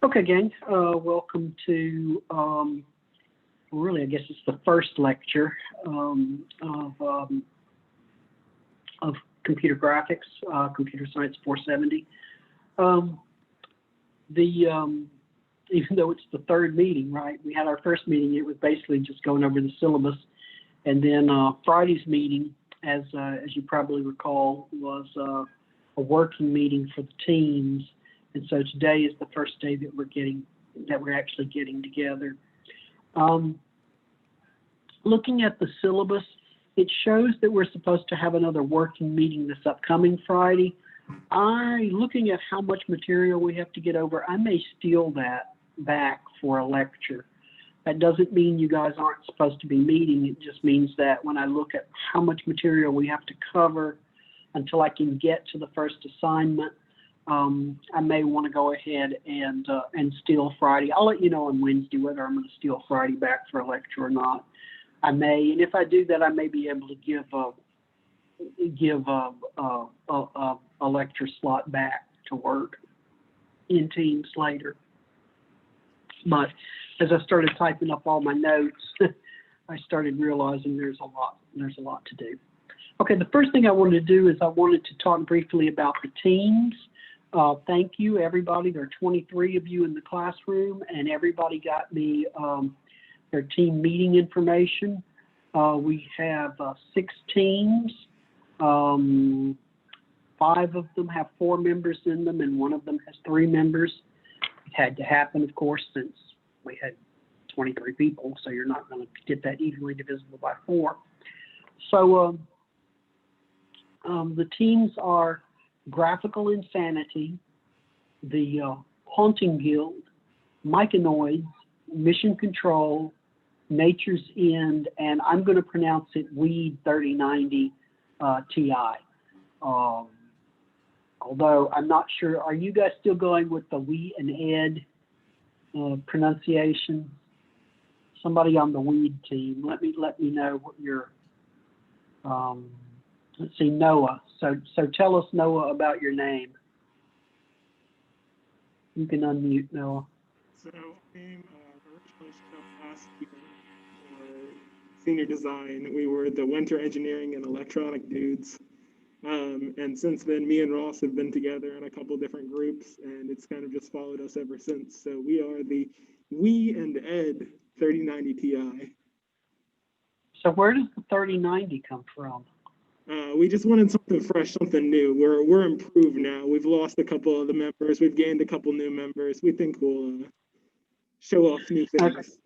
Okay, gang, welcome to, really, I guess it's the first lecture of computer graphics, Computer Science 470. Even though it's the third meeting, right? We had our first meeting, it was basically just going over the syllabus. And then Friday's meeting, as you probably recall, was a working meeting for the teams. And so today is the first day that we're actually getting together. Looking at the syllabus, it shows that we're supposed to have another working meeting this upcoming Friday. Looking at how much material we have to get over, I may steal that back for a lecture. That doesn't mean you guys aren't supposed to be meeting. It just means that when I look at how much material we have to cover until I can get to the first assignment, I may want to go ahead and steal Friday. I'll let you know on Wednesday whether I'm going to steal Friday back for a lecture or not. I may, and if I do that, I may be able to give a lecture slot back to work in Teams later. But as I started typing up all my notes, I started realizing there's a lot to do. Okay, the first thing I wanted to do is I wanted to talk briefly about the teams. Thank you, everybody. There are 23 of you in the classroom, and everybody got me their team meeting information. We have 6 teams. 5 of them have 4 members in them, and 1 of them has 3 members. It had to happen, of course, since we had 23 people, so you're not going to get that evenly divisible by 4. So the teams are Graphical Insanity, the Haunting Guild, Myconoids, Mission Control, Nature's End, and I'm going to pronounce it Weed 3090 TI. Although I'm not sure, are you guys still going with the We and Ed pronunciation? Somebody on the Weed team, let me know what your let's see, Noah. So tell us, Noah, about your name. You can unmute, Noah. So I'm originally showed up last year for senior design. We were the winter engineering and electronic dudes. And since then, me and Ross have been together in a couple different groups, and it's kind of just followed us ever since. So we are the We and Ed 3090 Ti. So where does the 3090 come from? We just wanted something fresh, something new. We're improved now. We've lost a couple of the members. We've gained a couple new members. We think we'll show off new things.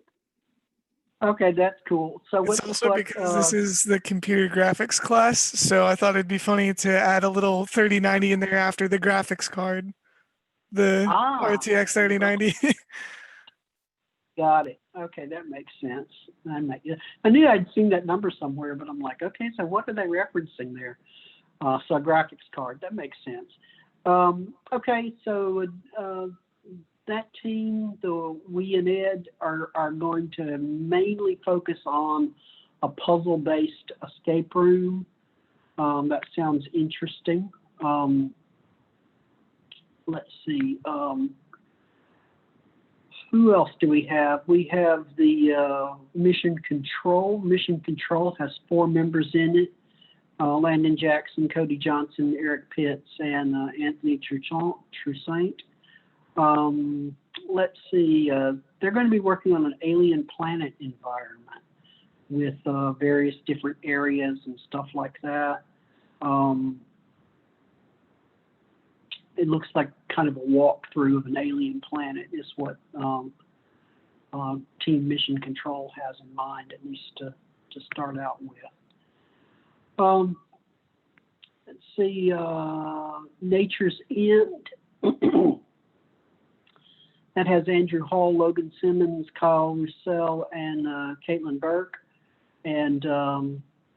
Okay, that's cool. So it's also because this is the computer graphics class, so I thought it'd be funny to add a little 3090 in there after the graphics card, the RTX 3090. Got it. Okay, that makes sense. I knew I'd seen that number somewhere, but I'm like, okay, so what are they referencing there? So a graphics card, that makes sense. Okay, so that team, the We and Ed, are going to mainly focus on a puzzle-based escape room. That sounds interesting. Let's see. Who else do we have? We have the Mission Control. Mission Control has 4 members in it. Landon Jackson, Cody Johnson, Eric Pitts, and Anthony Trussaint. Let's see. They're going to be working on an alien planet environment with various different areas and stuff like that. It looks like kind of a walkthrough of an alien planet is what Team Mission Control has in mind, at least to start out with. Let's see, Nature's End. That has Andrew Hall, Logan Simmons, Kyle Russell, and Caitlin Burke. And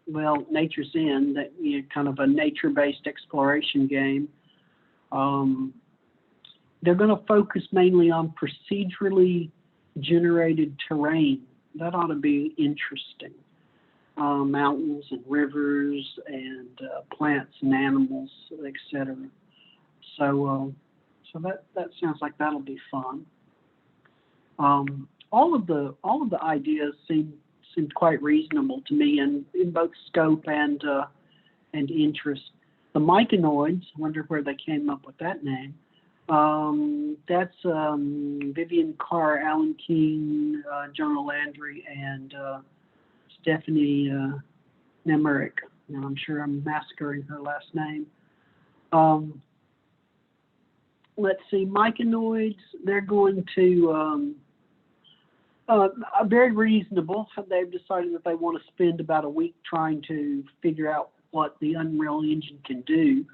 well, Nature's End, that kind of a nature-based exploration game. They're going to focus mainly on procedurally generated terrain. That ought to be interesting. Mountains and rivers and plants and animals, etc. So that sounds like that'll be fun. All of the ideas seemed quite reasonable to me in both scope and interest. The myconoids, I wonder where they came up with that name. That's Vivian Carr, Alan King, Jonah Landry, and Stephanie Nemerick. Now, I'm sure I'm massacring her last name. Let's see, myconoids, they're going to, very reasonable. They've decided that they want to spend about a week trying to figure out what the Unreal Engine can do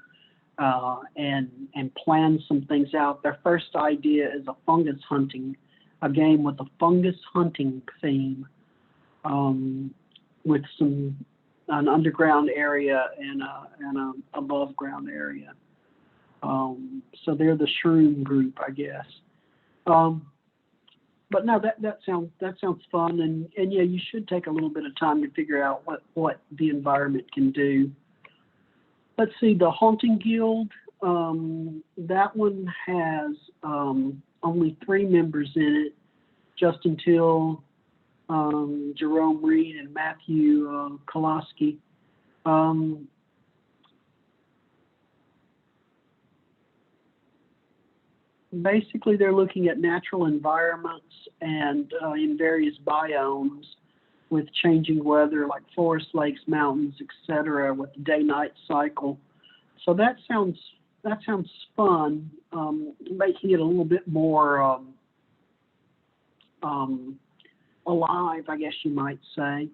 and plan some things out. Their first idea is a game with a fungus hunting theme with an underground area and an above ground area. So they're the shroom group, I guess. But no, that sounds fun, and yeah, you should take a little bit of time to figure out what the environment can do. Let's see, the Haunting Guild. That one has only 3 members in it: Justin Till, Jerome Reed, and Matthew Koloski. Basically, they're looking at natural environments and in various biomes with changing weather, like forests, lakes, mountains, etc., with the day-night cycle. So that sounds fun, making it a little bit more alive, I guess you might say.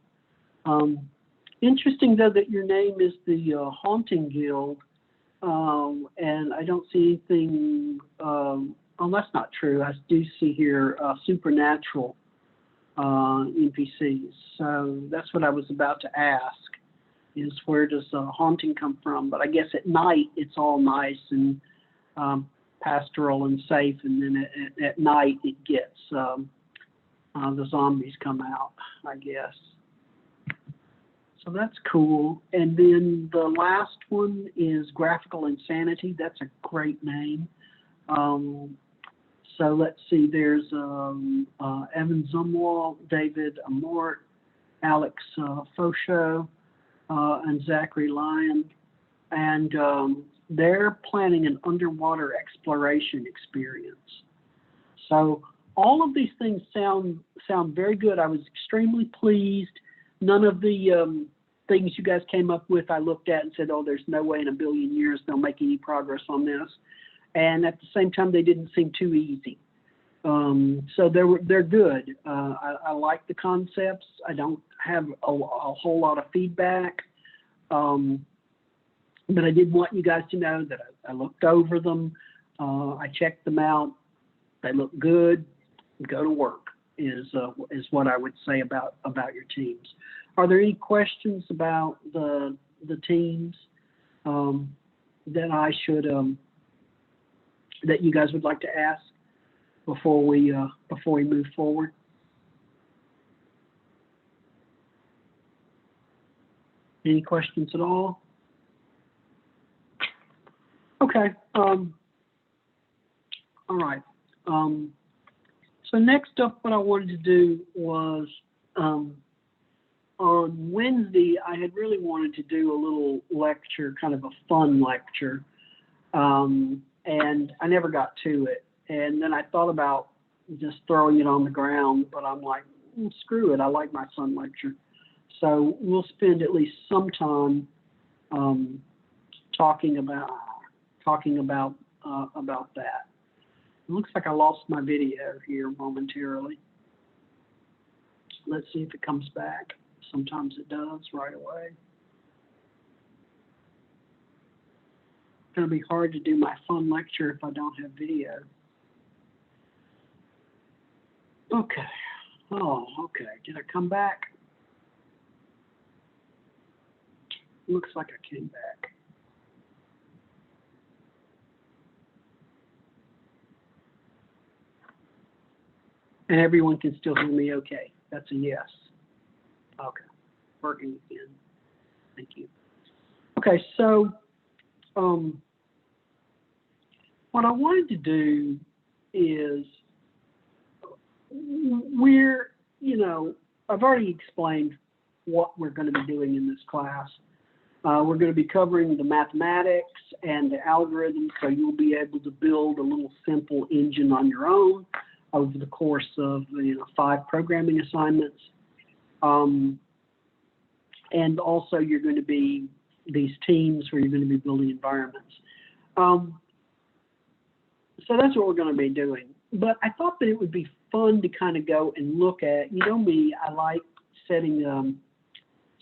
Interesting, though, that your name is the Haunting Guild. And I don't see anything, oh, that's not true. I do see here supernatural NPCs. So that's what I was about to ask, is where does haunting come from? But I guess at night it's all nice and pastoral and safe, and then at night it gets, the zombies come out, I guess. So that's cool. And then the last one is Graphical Insanity. That's a great name. So let's see, there's Evan Zumwalt, David Amort, Alex Fosho, and Zachary Lyon. And they're planning an underwater exploration experience. So all of these things sound very good. I was extremely pleased. None of the things you guys came up with I looked at and said, oh, there's no way in a billion years they'll make any progress on this. And at the same time, they didn't seem too easy. So they're good. I like the concepts. I don't have a whole lot of feedback. But I did want you guys to know that I looked over them. I checked them out. They look good. Go to work is what I would say about your teams. Are there any questions about the teams that I should that you guys would like to ask before we move forward? Any questions at all? Okay. All right. So next up, what I wanted to do was on Wednesday, I had really wanted to do a little lecture, kind of a fun lecture, and I never got to it. And then I thought about just throwing it on the ground, but I'm like, screw it, I like my fun lecture. So we'll spend at least some time talking about that. It looks like I lost my video here momentarily. Let's see if it comes back. Sometimes it does right away. It's going to be hard to do my fun lecture if I don't have video. Okay. Oh, okay. Did I come back? Looks like I came back. And everyone can still hear me okay. That's a yes. Okay. Working again. Thank you. Okay, so what I wanted to do is we're, I've already explained what we're going to be doing in this class. We're going to be covering the mathematics and the algorithms, so you'll be able to build a little simple engine on your own over the course of 5 programming assignments. And also you're going to be these teams where you're going to be building environments. So that's what we're going to be doing. But I thought that it would be fun to kind of go and look at, me, I like setting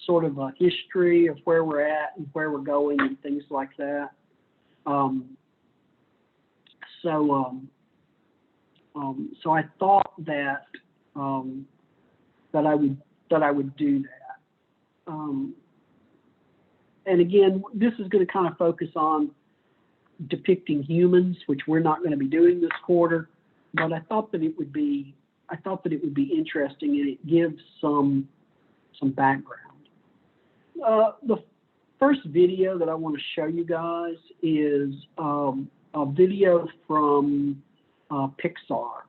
sort of a history of where we're at and where we're going and things like that. So I thought that that I would do that. And again, this is going to kind of focus on depicting humans, which we're not going to be doing this quarter. But I thought that it would be interesting, and it gives some background. The first video that I want to show you guys is a video from Pixar.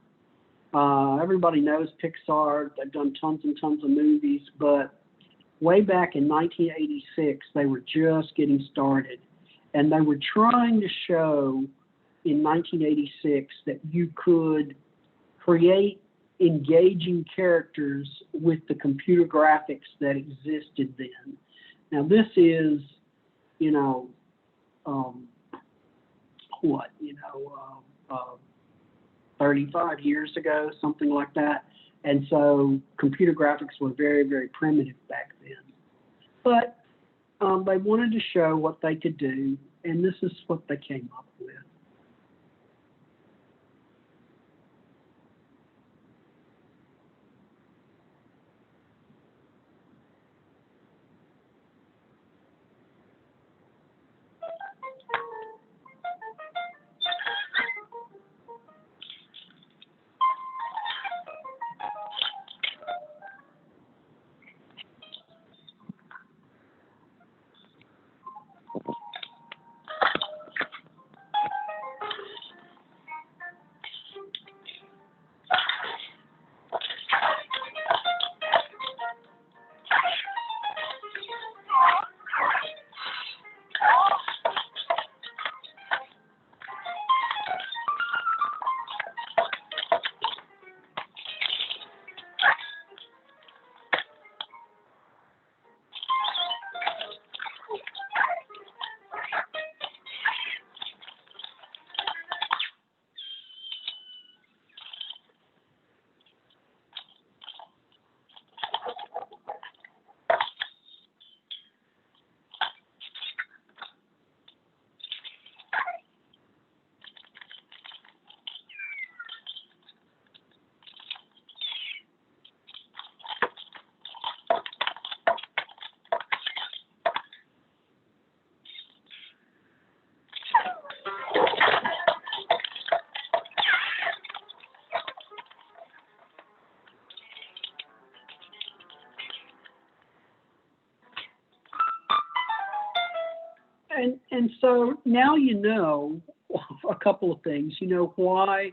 Everybody knows Pixar. They've done tons and tons of movies, but way back in 1986, they were just getting started. And they were trying to show in 1986 that you could create engaging characters with the computer graphics that existed then. Now this is, 35 years ago, something like that. And so computer graphics were very, very primitive back then. But they wanted to show what they could do, and this is what they came up with. And so now you know a couple of things. You know why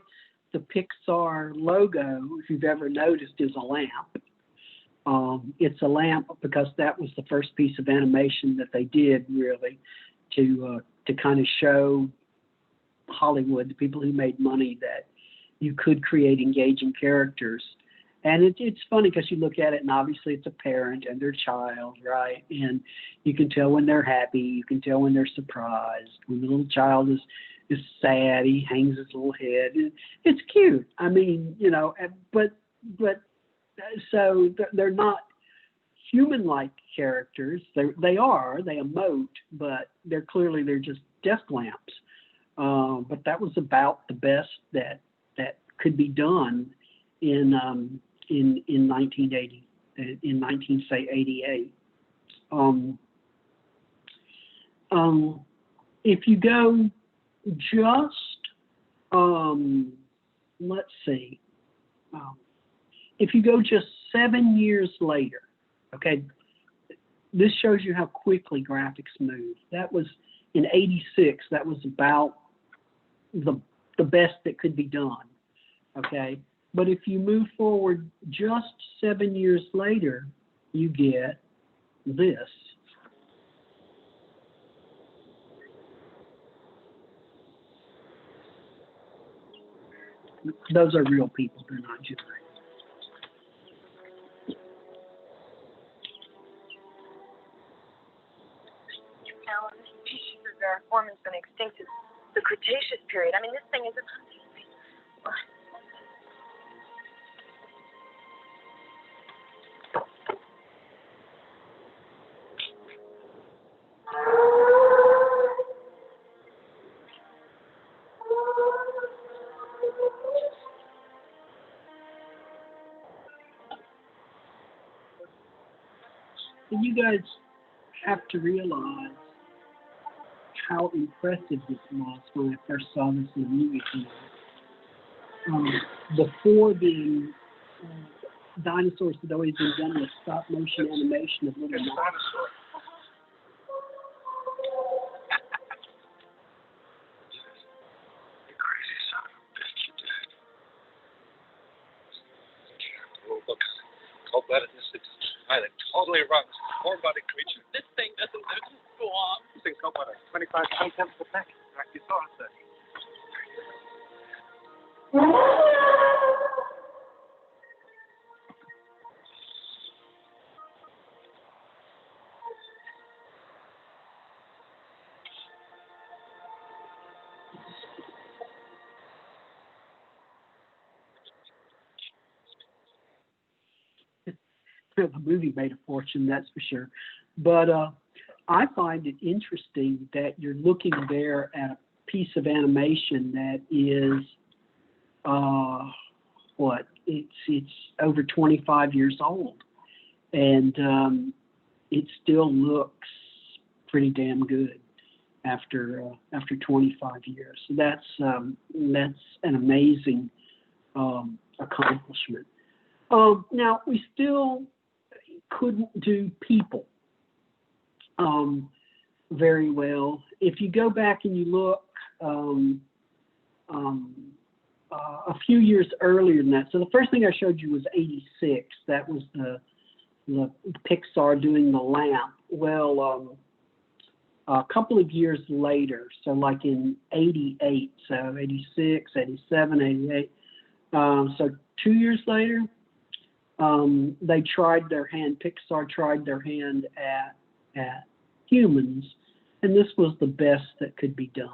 the Pixar logo, if you've ever noticed, is a lamp. It's a lamp because that was the first piece of animation that they did, really, to kind of show Hollywood, the people who made money, that you could create engaging characters. And it's funny because you look at it, and obviously it's a parent and their child, right? And you can tell when they're happy. You can tell when they're surprised. When the little child is sad, he hangs his little head. It's cute. I mean, but so they're not human-like characters. They emote, but they're just desk lamps. But that was about the best that could be done in 1980, in 1988. If you go just, let's see, if you go just 7 years later, okay, this shows you how quickly graphics move. That was in 86. That was about the best that could be done. Okay. But if you move forward just 7 years later, you get this. Those are real people, they're not generated. Now, this species of variform has been extinct since the Cretaceous period. I mean, this thing is a... And you guys have to realize how impressive this was when I first saw this in the movie theater. Before then, dinosaurs had always been done with stop motion animation of little dinosaurs. Cold-blooded, this is totally wrong. This is a warm-bodied creature. This thing doesn't go on. This thing's got what, 25 contempt per pack. Brachiosaurus, then. The movie made a fortune, that's for sure. But I find it interesting that you're looking there at a piece of animation that is, it's over 25 years old, and it still looks pretty damn good after 25 years. So that's an amazing accomplishment. Now we still couldn't do people very well. If you go back and you look a few years earlier than that, so the first thing I showed you was 86. That was the Pixar doing the lamp. Well, a couple of years later, so like in 88, so 86, 87, 88, so 2 years later, they tried their hand, Pixar tried their hand at humans, and this was the best that could be done.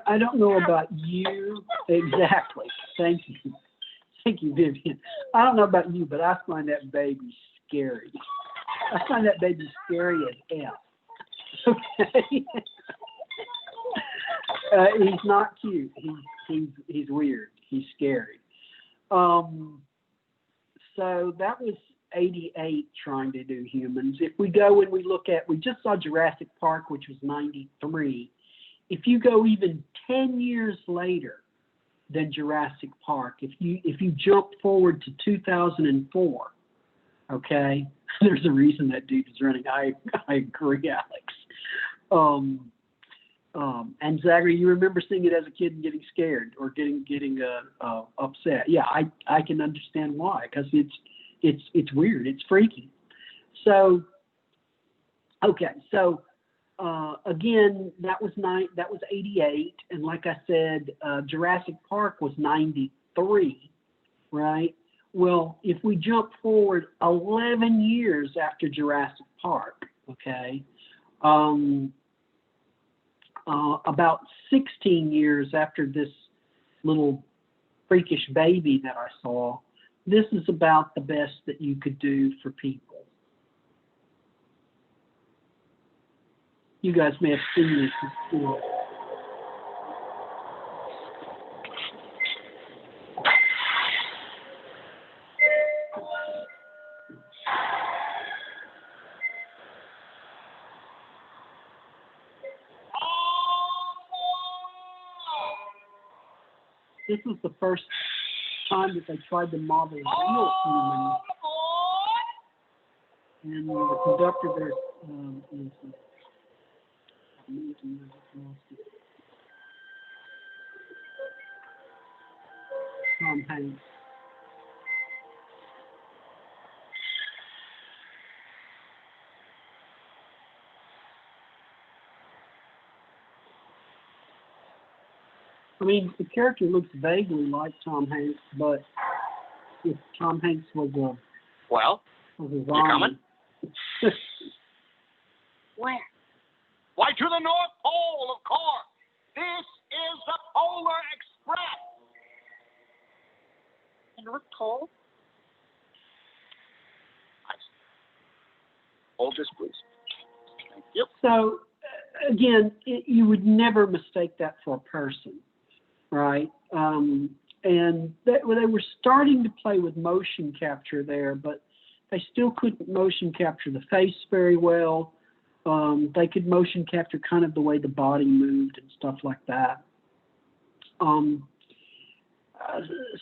I don't know about you exactly. Thank you. Thank you, Vivian. I don't know about you, but I find that baby scary. I find that baby scary as F. Okay. He's not cute. He's weird. He's scary. So that was 88 trying to do humans. If we go and we look at, we just saw Jurassic Park, which was 93. If you go even 10 years later than Jurassic Park, if you jump forward to 2004, okay, there's a reason that dude is running. I agree, Alex. And Zachary, you remember seeing it as a kid and getting scared or getting upset. Yeah, I can understand why, because it's weird, it's freaky. So, okay, so. Again, that was 88, and like I said, Jurassic Park was 93, right? Well, if we jump forward 11 years after Jurassic Park, okay, about 16 years after this little freakish baby that I saw, this is about the best that you could do for people. You guys may have seen this before. this was the first time that they tried to model real humans. And the conductor there is Tom Hanks. I mean, the character looks vaguely like Tom Hanks, but if Tom Hanks was a Well, zombie. you coming? Where? Why, to the North Pole, of course. This is the Polar Express. The North Pole? Hold this, please. Thank you. So, again, you would never mistake that for a person, right? And they were starting to play with motion capture there, but they still couldn't motion capture the face very well. They could motion capture kind of the way the body moved and stuff like that.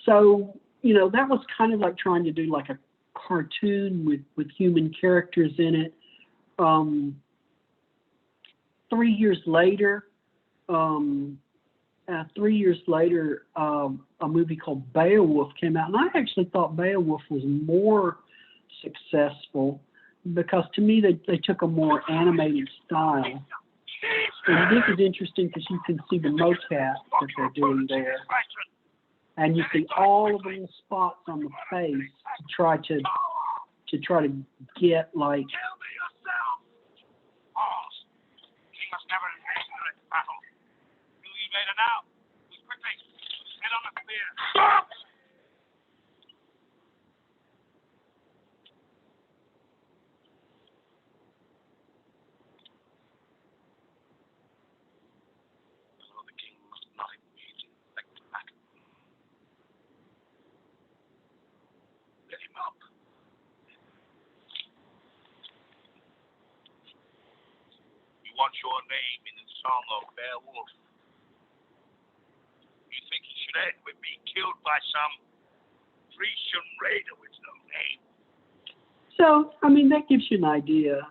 So, you know, that was kind of like trying to do like a cartoon with human characters in it. 3 years later, a movie called Beowulf came out, and I actually thought Beowulf was more successful because to me they took a more animated style. And this is interesting because you can see the mocap that they're doing there, and you see all of the little spots on the face to try to get like. Wants your name in the song of Beowulf. You think he should end with being killed by some Grecian raider with no name? So, I mean, that gives you an idea.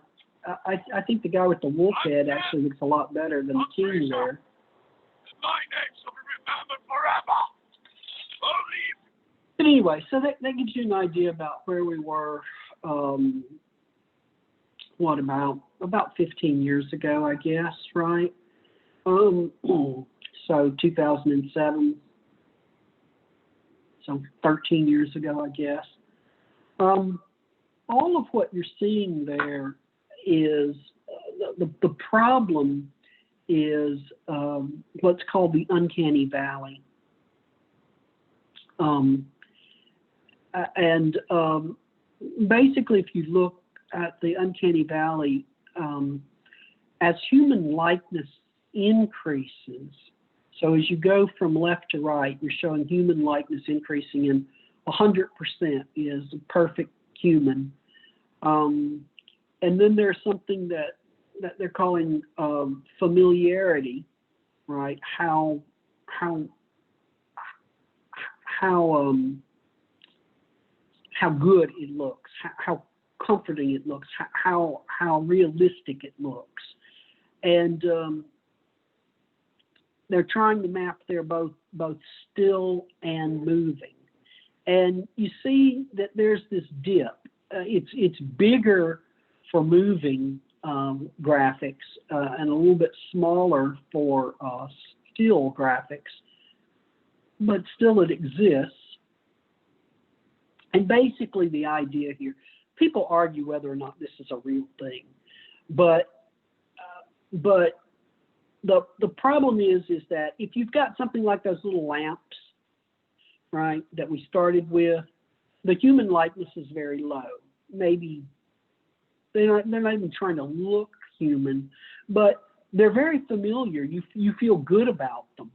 I think the guy with the wolf head actually looks a lot better than the king there. My name shall be remembered forever. Only. But anyway, so that gives you an idea about where we were. About 15 years ago, I guess, right? So 2007. So 13 years ago, I guess. All of what you're seeing there is the problem is what's called the uncanny valley. Basically, if you look at the uncanny valley, as human likeness increases, so as you go from left to right, you're showing human likeness increasing, and 100% is a perfect human. And then there's something that they're calling familiarity, right? How good it looks, how comforting it looks, how realistic it looks, and they're trying to map there both still and moving, and you see that there's this dip. It's bigger for moving graphics and a little bit smaller for still graphics, but still it exists. And basically the idea here, people argue whether or not this is a real thing, but the problem is that if you've got something like those little lamps, right, that we started with, the human likeness is very low. Maybe they're not even trying to look human, but they're very familiar. You feel good about them,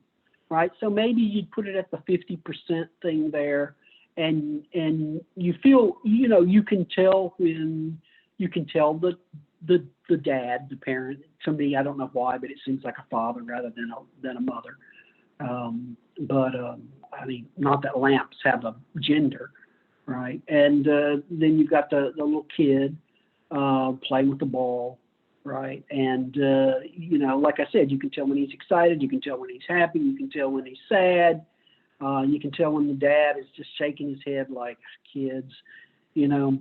right? So maybe you'd put it at the 50% thing there, and you feel, you know, you can tell the dad, the parent. To me, I don't know why, but it seems like a father rather than a mother. I mean, not that lamps have a gender, right? And then you've got the little kid playing with the ball, right? And, you know, like I said, you can tell when he's excited, you can tell when he's happy, you can tell when he's sad, you can tell when the dad is just shaking his head like, kids, you know.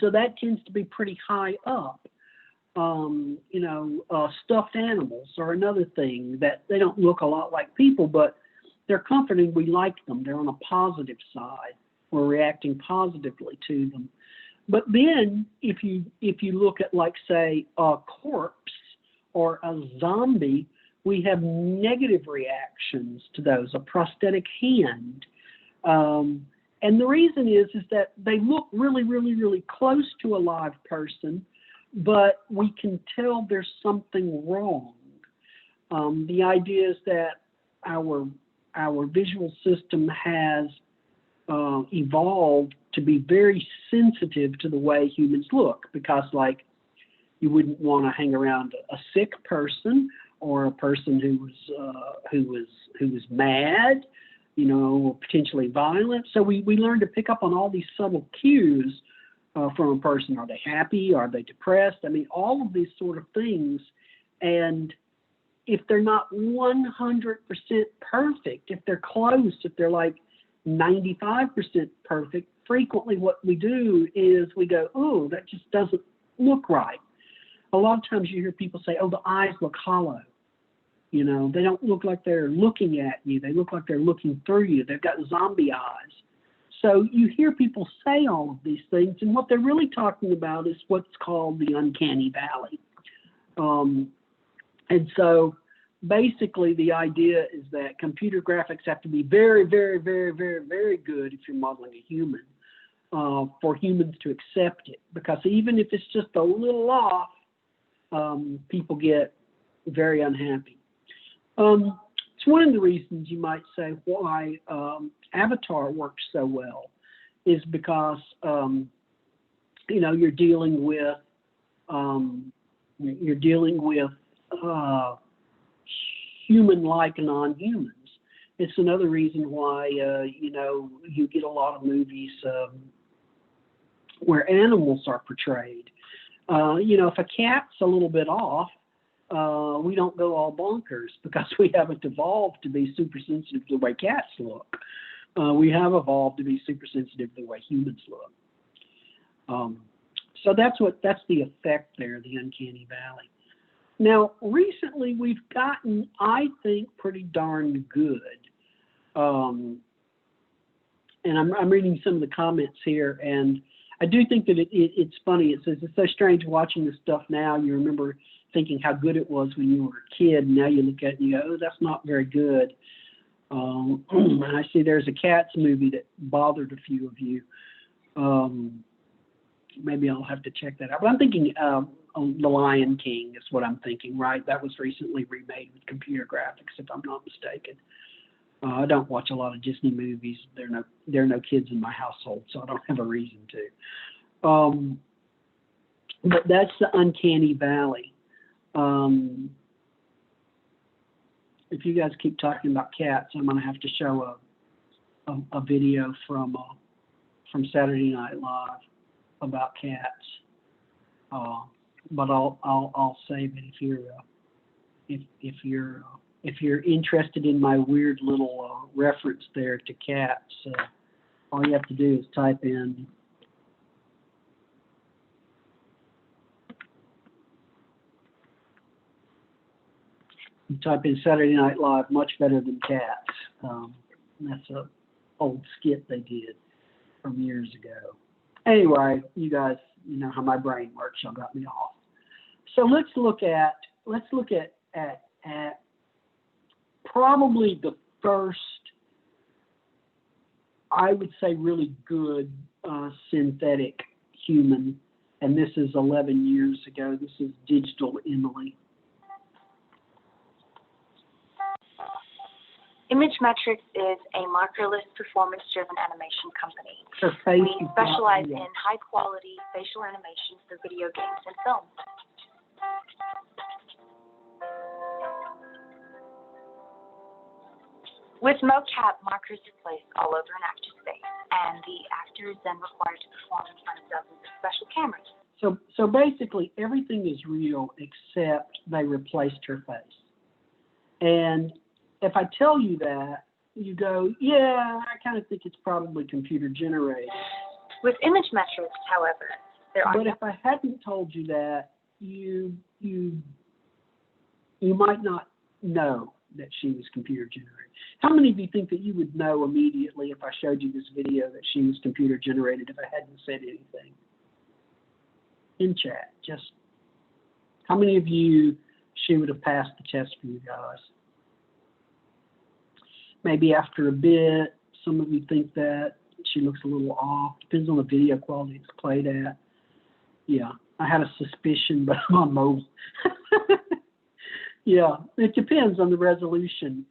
So that tends to be pretty high up. You know, stuffed animals are another thing that they don't look a lot like people, but they're comforting. We like them. They're on a positive side. We're reacting positively to them. But then if you look at, like, say, a corpse or a zombie, we have negative reactions to those, a prosthetic hand. And the reason is that they look really, really, really close to a live person, but we can tell there's something wrong. The idea is that our visual system has evolved to be very sensitive to the way humans look, because, like, you wouldn't want to hang around a sick person or a person who was mad, you know, or potentially violent. So we learn to pick up on all these subtle cues from a person. Are they happy? Are they depressed? I mean, all of these sort of things. And if they're not 100% perfect, if they're close, if they're like 95% perfect, frequently what we do is we go, oh, that just doesn't look right. A lot of times you hear people say, oh, the eyes look hollow. You know, they don't look like they're looking at you. They look like they're looking through you. They've got zombie eyes. So you hear people say all of these things, and what they're really talking about is what's called the uncanny valley. And so basically the idea is that computer graphics have to be very, very, very, very, very good if you're modeling a human, for humans to accept it. Because even if it's just a little off, people get very unhappy. It's one of the reasons you might say why Avatar works so well is because, you know, you're dealing with human-like non-humans. It's another reason why, you know, you get a lot of movies where animals are portrayed. You know, if a cat's a little bit off, we don't go all bonkers because we haven't evolved to be super sensitive to the way cats look. We have evolved to be super sensitive to the way humans look. So that's the effect there, the uncanny valley. Now, recently we've gotten, I think, pretty darn good. And I'm reading some of the comments here, and I do think that it's funny. It says it's so strange watching this stuff now. You remember thinking how good it was when you were a kid, and now you look at it and you go, oh, that's not very good. And I see there's a Cats movie that bothered a few of you. Maybe I'll have to check that out. But I'm thinking The Lion King is what I'm thinking, right? That was recently remade with computer graphics, if I'm not mistaken. I don't watch a lot of Disney movies. There are no kids in my household, so I don't have a reason to. But that's the uncanny valley. If you guys keep talking about cats, I'm going to have to show a video from Saturday Night Live about cats. But I'll save it if you're interested in my weird little reference there to cats. All you have to do is type in Saturday Night Live, much better than cats. That's an old skit they did from years ago. Anyway, you guys, you know how my brain works. Y'all got me off. So let's look at probably the first, I would say, really good synthetic human, and this is 11 years ago. This is Digital Emily. Imagemetrics is a markerless, performance-driven animation company. We specialize in high-quality facial animation for video games and film. With mocap, markers are placed all over an actor's face, and the actor is then required to perform in front of dozens of special cameras. So basically, everything is real except they replaced her face. And if I tell you that, you go, yeah, I kind of think it's probably computer generated. With image metrics, however, there are. But if I hadn't told you that, you might not know that she was computer generated. How many of you think that you would know immediately if I showed you this video that she was computer generated if I hadn't said anything? In chat, just how many of you she would have passed the test for you guys? Maybe after a bit, some of you think that she looks a little off. Depends on the video quality it's played at. Yeah, I had a suspicion, but I'm on mobile. Yeah, it depends on the resolution.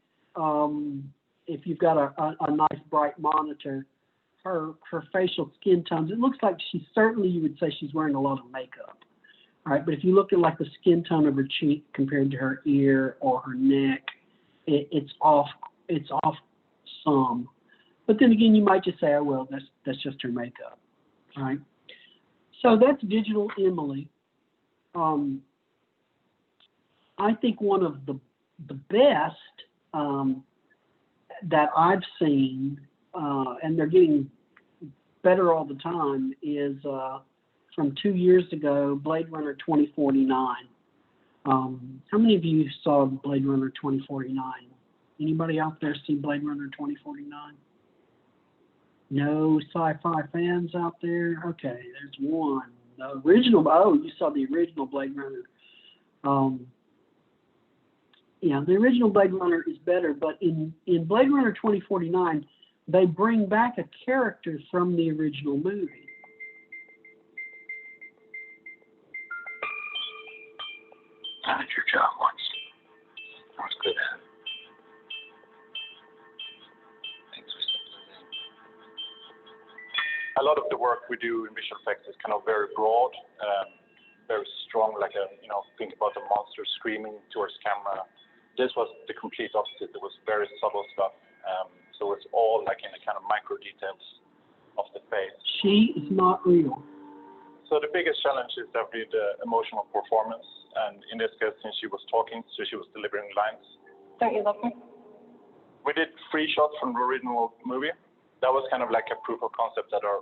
If you've got a nice bright monitor, her facial skin tones, it looks like you would say she's wearing a lot of makeup. All right, but if you look at like the skin tone of her cheek compared to her ear or her neck, it's off some. But then again, you might just say, oh well, that's just her makeup. All right. So that's Digital Emily. I think one of the best that I've seen, and they're getting better all the time, is from 2 years ago, Blade Runner 2049. How many of you saw Blade Runner 2049? Anybody out there see Blade Runner 2049? No sci-fi fans out there? Okay, there's one. The original, you saw the original Blade Runner. Yeah, the original Blade Runner is better, but in Blade Runner 2049, they bring back a character from the original movie. I did your job once. I was good at it. Thanks for stepping in. A lot of the work we do in visual effects is kind of very broad, very strong, like think about the monster screaming towards camera. This was the complete opposite. It was very subtle stuff. So it's all like in the kind of micro details of the face. She is not real. So the biggest challenge is definitely the emotional performance. And in this case, since she was talking, so she was delivering lines. Don't you love me? We did 3 shots from the original movie. That was kind of like a proof of concept that our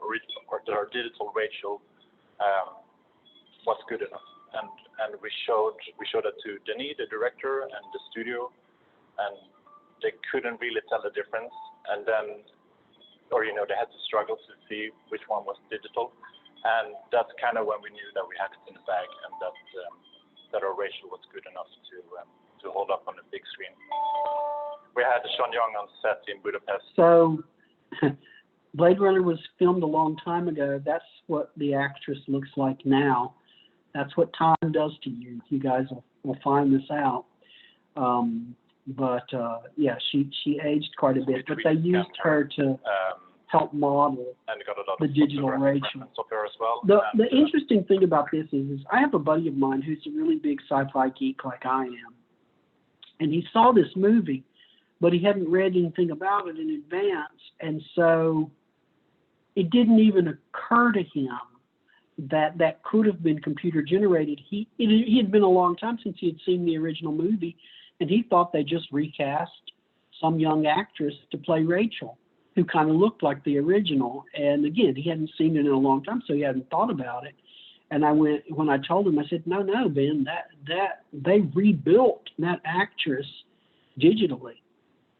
digital Rachel was good enough. And we showed it to Denis, the director, and the studio, and they couldn't really tell the difference. And then, they had to struggle to see which one was digital. And that's kind of when we knew that we had it in the bag, and that our Rachel was good enough to hold up on the big screen. We had Sean Young on set in Budapest. So, Blade Runner was filmed a long time ago. That's what the actress looks like now. That's what time does to you. You guys will find this out. Yeah, she aged quite a bit, but they used her to help model and got a lot the of digital Rachel. As well. The interesting thing about this is I have a buddy of mine who's a really big sci-fi geek like I am, and he saw this movie, but he hadn't read anything about it in advance, and so it didn't even occur to him that could have been computer generated. He had been a long time since he had seen the original movie, and he thought they just recast some young actress to play Rachel, who kind of looked like the original. And again, he hadn't seen it in a long time, so he hadn't thought about it. And when I told him, I said, no, Ben, that they rebuilt that actress digitally.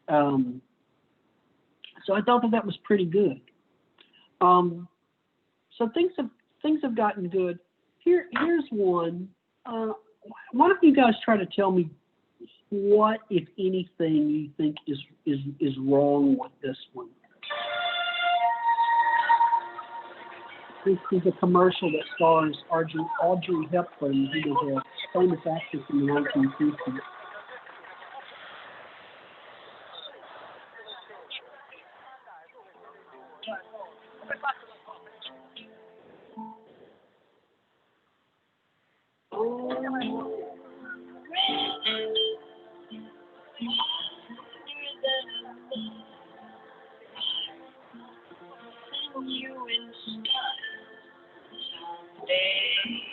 So I thought that was pretty good. So things have gotten good. Here's one. Why don't you guys try to tell me what, if anything, you think is wrong with this one? This is a commercial that stars Audrey Hepburn, who was a famous actress in the 1950s.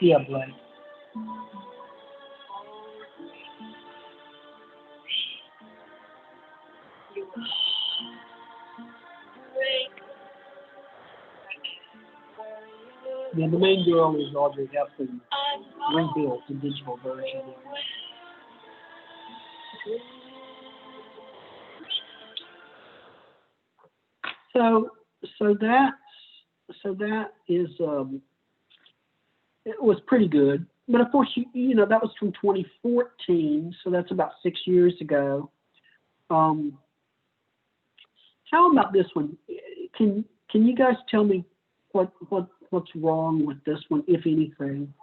Yeah, Blake. Yeah, the main girl is Audrey Hepburn, rebuilt the digital version of it. So that is it was pretty good. But of course, you know that was from 2014, so that's about 6 years ago. How about this one? Can you guys tell me what's wrong with this one, if anything?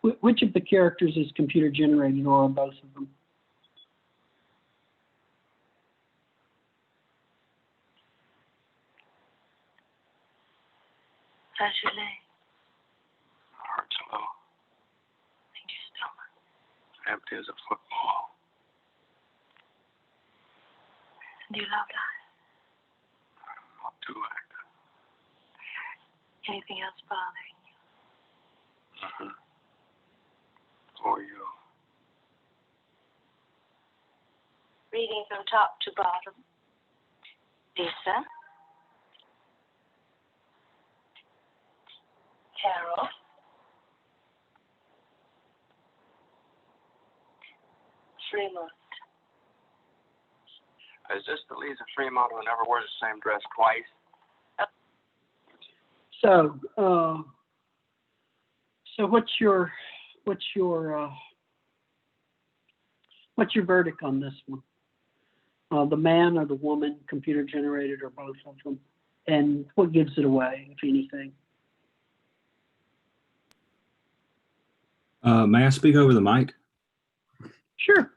Which of the characters is computer generated, or are both of them? How's your leg? Hurts a little. And your stomach? Empty as a football. Do you love life? Not too active. Anything else bothering you? Mm-hmm. For you. Reading from top to bottom. Lisa. Carol. Fremont. Is this the Lisa Fremont who never wears the same dress twice? So what's your verdict on this one? The man or the woman, computer generated, or both of them? And what gives it away, if anything? May I speak over the mic? Sure.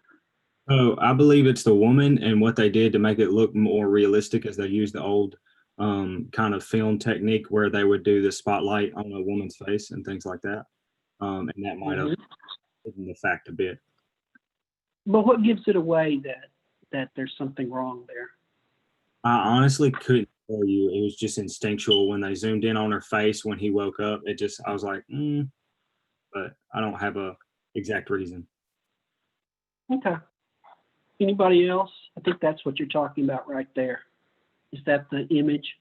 Oh, I believe it's the woman, and what they did to make it look more realistic is they used the old kind of film technique where they would do the spotlight on a woman's face and things like that. And that might have hidden the fact a bit. But what gives it away that there's something wrong there? I honestly couldn't tell you. It was just instinctual when they zoomed in on her face when he woke up. I was like, but I don't have a exact reason. Okay. Anybody else? I think that's what you're talking about right there. Is that the image?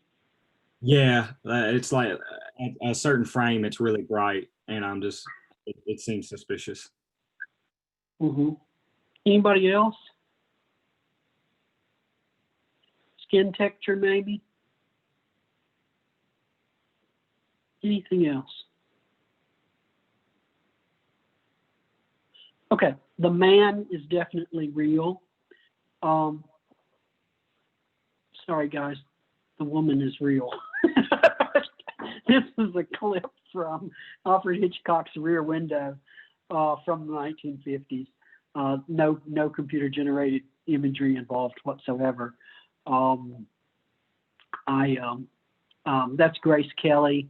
Yeah, it's like at a certain frame, it's really bright, and it seems suspicious. Mm-hmm. Anybody else? Skin texture, maybe? Anything else? Okay, the man is definitely real. Sorry, guys, the woman is real. This is a clip from Alfred Hitchcock's Rear Window from the 1950s. No computer-generated imagery involved whatsoever. That's Grace Kelly,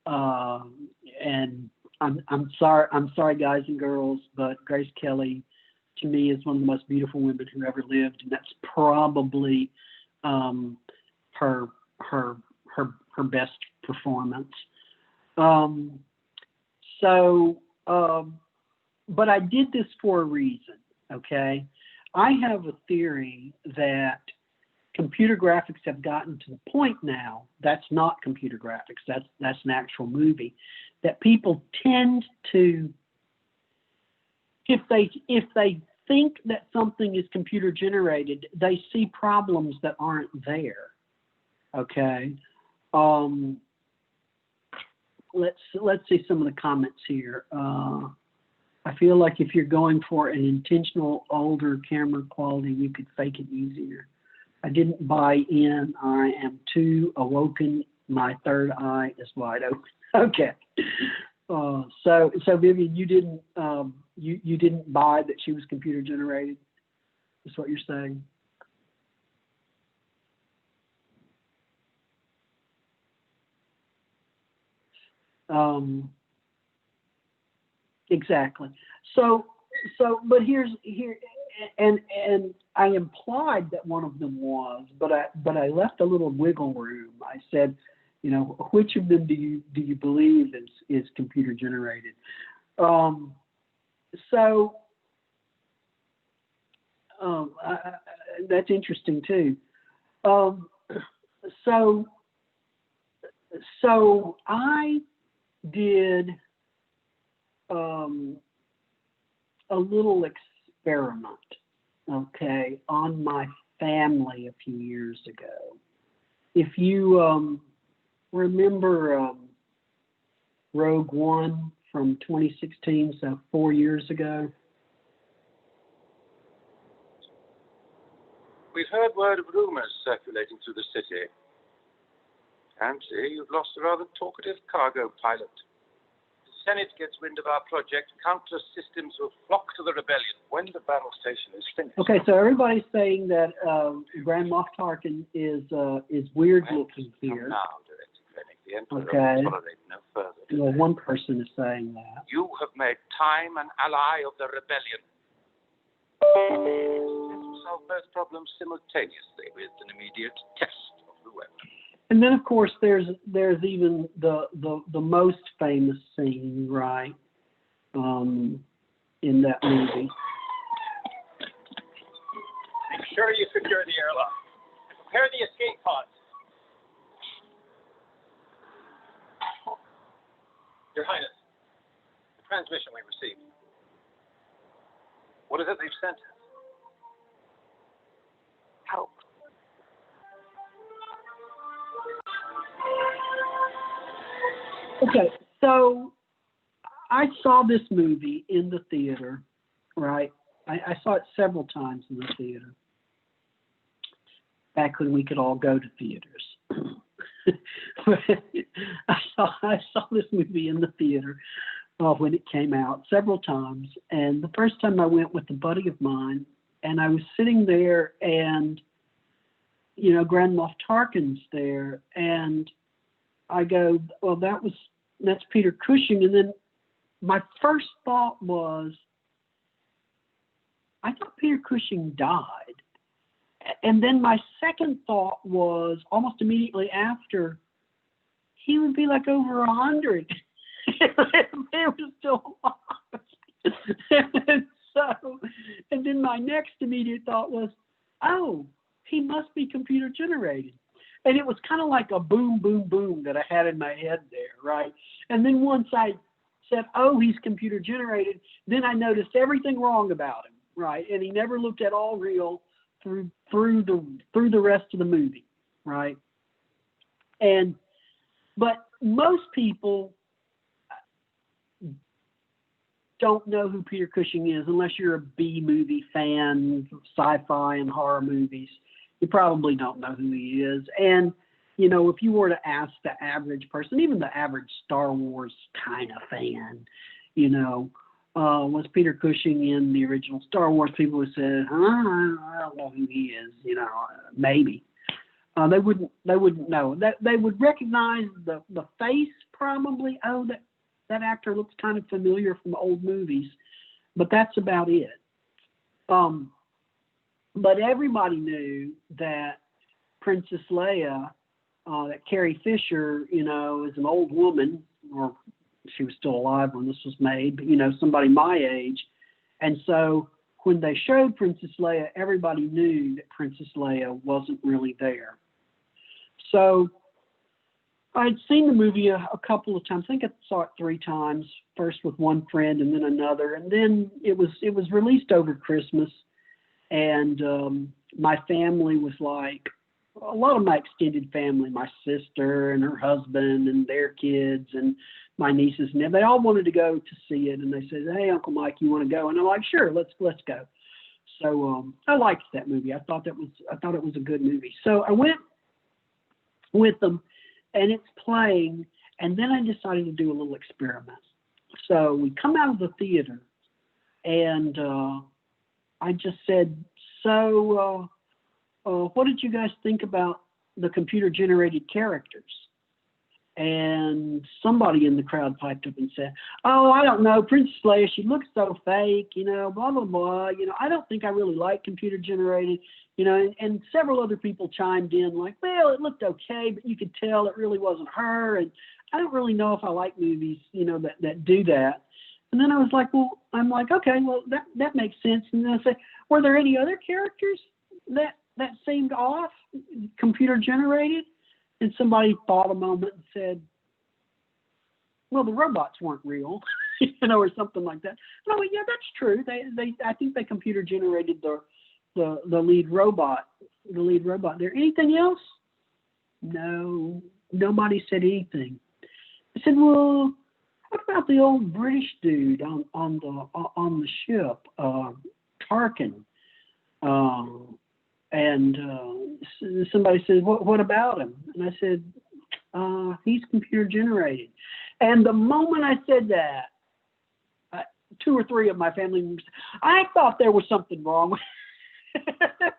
and I'm sorry, guys and girls, but Grace Kelly, to me, is one of the most beautiful women who ever lived, and that's probably her best performance. But I did this for a reason. Okay, I have a theory that computer graphics have gotten to the point now, that's not computer graphics, that's an actual movie, that people tend to, if they think that something is computer generated, they see problems that aren't there. Okay. Let's see some of the comments here. I feel like if you're going for an intentional older camera quality, you could fake it easier. I didn't buy in. I am too awoken. My third eye is wide open. Okay. So Vivian, you didn't buy that she was computer generated. Is what you're saying? Exactly. So, but and I implied that one of them was, but I left a little wiggle room. I said, you know, which of them do you believe is computer generated? That's interesting too. So I did a little experiment, okay, on my family a few years ago. If you remember Rogue One from 2016, so 4 years ago. We've heard word of rumors circulating through the city. Fancy you've lost a rather talkative cargo pilot. The Senate gets wind of our project, countless systems will flock to the rebellion when the battle station is finished. Okay, so everybody's saying that Grand Moff Tarkin is weird looking here. Now, Director Krennic, the Emperor Okay. will tolerate no further delay. Well, one person is saying that. You have made time an ally of the rebellion. To solve both problems simultaneously with an immediate test of the weapon. And then, of course, there's even the most famous scene, right, in that movie. Make sure you secure the airlock. Prepare the escape pods. Your Highness, the transmission we received. What is it they've sent? Help. Okay, so I saw this movie in the theater, right? I saw it several times in the theater, back when we could all go to theaters. I saw this movie in the theater when it came out several times, and the first time I went with a buddy of mine, and I was sitting there, and you know, Grand Moff Tarkin's there, and I go, well, that's Peter Cushing. And then my first thought was, I thought Peter Cushing died. And then my second thought was, almost immediately after, he would be like over 100. He was still alive. And then my next immediate thought was, oh, he must be computer generated. And it was kind of like a boom, boom, boom that I had in my head there, right? And then once I said, oh, he's computer generated, then I noticed everything wrong about him, right? And he never looked at all real through the rest of the movie, right? But most people don't know who Peter Cushing is unless you're a B movie fan, sci-fi and horror movies. You probably don't know who he is. And, you know, if you were to ask the average person, even the average Star Wars kind of fan, you know, was Peter Cushing in the original Star Wars, people would say, I don't know who he is, you know, maybe. They wouldn't know. They would recognize the face probably. Oh, that actor looks kind of familiar from old movies, but that's about it. But everybody knew that Princess Leia, that Carrie Fisher, you know, is an old woman, or she was still alive when this was made, but, you know, somebody my age. And so when they showed Princess Leia, everybody knew that Princess Leia wasn't really there. So I'd seen the movie a couple of times. I think I saw it 3 times, first with one friend and then another. And then it was released over Christmas. And my family was like, a lot of my extended family, my sister and her husband and their kids and my nieces, and they all wanted to go to see it. And they said, hey, Uncle Mike, you want to go? And I'm like, sure, let's go. So I liked that movie. I thought it was a good movie. So I went with them, and it's playing. And then I decided to do a little experiment. So we come out of the theater, and I just said, so what did you guys think about the computer-generated characters? and somebody in the crowd piped up and said, "Oh, I don't know, Princess Leia, she looks so fake, you know, blah, blah, blah. You know, I don't think I really like computer generated," you know, and several other people chimed in like, "Well, it looked okay, but you could tell it really wasn't her. And I don't really know if I like movies, you know, that do that." And then I was like, well, I'm like, okay, well, that makes sense. And then I said, were there any other characters that seemed off, computer generated? And somebody thought a moment and said, well, the robots weren't real, you know, or something like that. And I went, yeah, that's true. I think they computer generated the lead robot, there. Anything else? No, nobody said anything. I said, well, what about the old British dude on the ship, Tarkin? And somebody said, what about him? And I said, he's computer generated. And the moment I said that, 2 or 3 of my family members, I thought there was something wrong with it.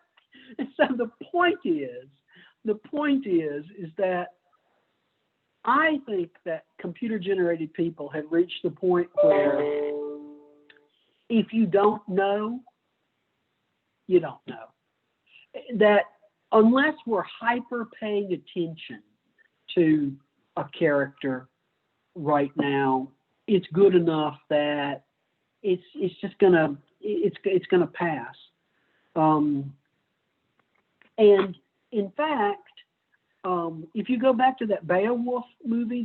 And so the point is that I think that computer generated people have reached the point where if you don't know, you don't know. That unless we're hyper paying attention to a character right now, it's good enough that it's just gonna pass. And in fact, if you go back to that Beowulf movie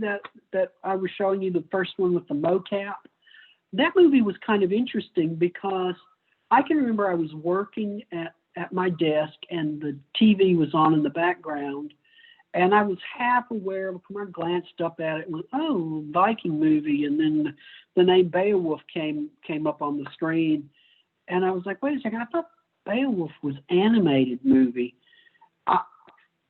that I was showing you, the first one with the mocap, that movie was kind of interesting because I can remember I was working at my desk and the TV was on in the background, and I was half aware of it. I glanced up at it and went, oh, Viking movie, and then the name Beowulf came up on the screen, and I was like, wait a second, I thought Beowulf was animated movie.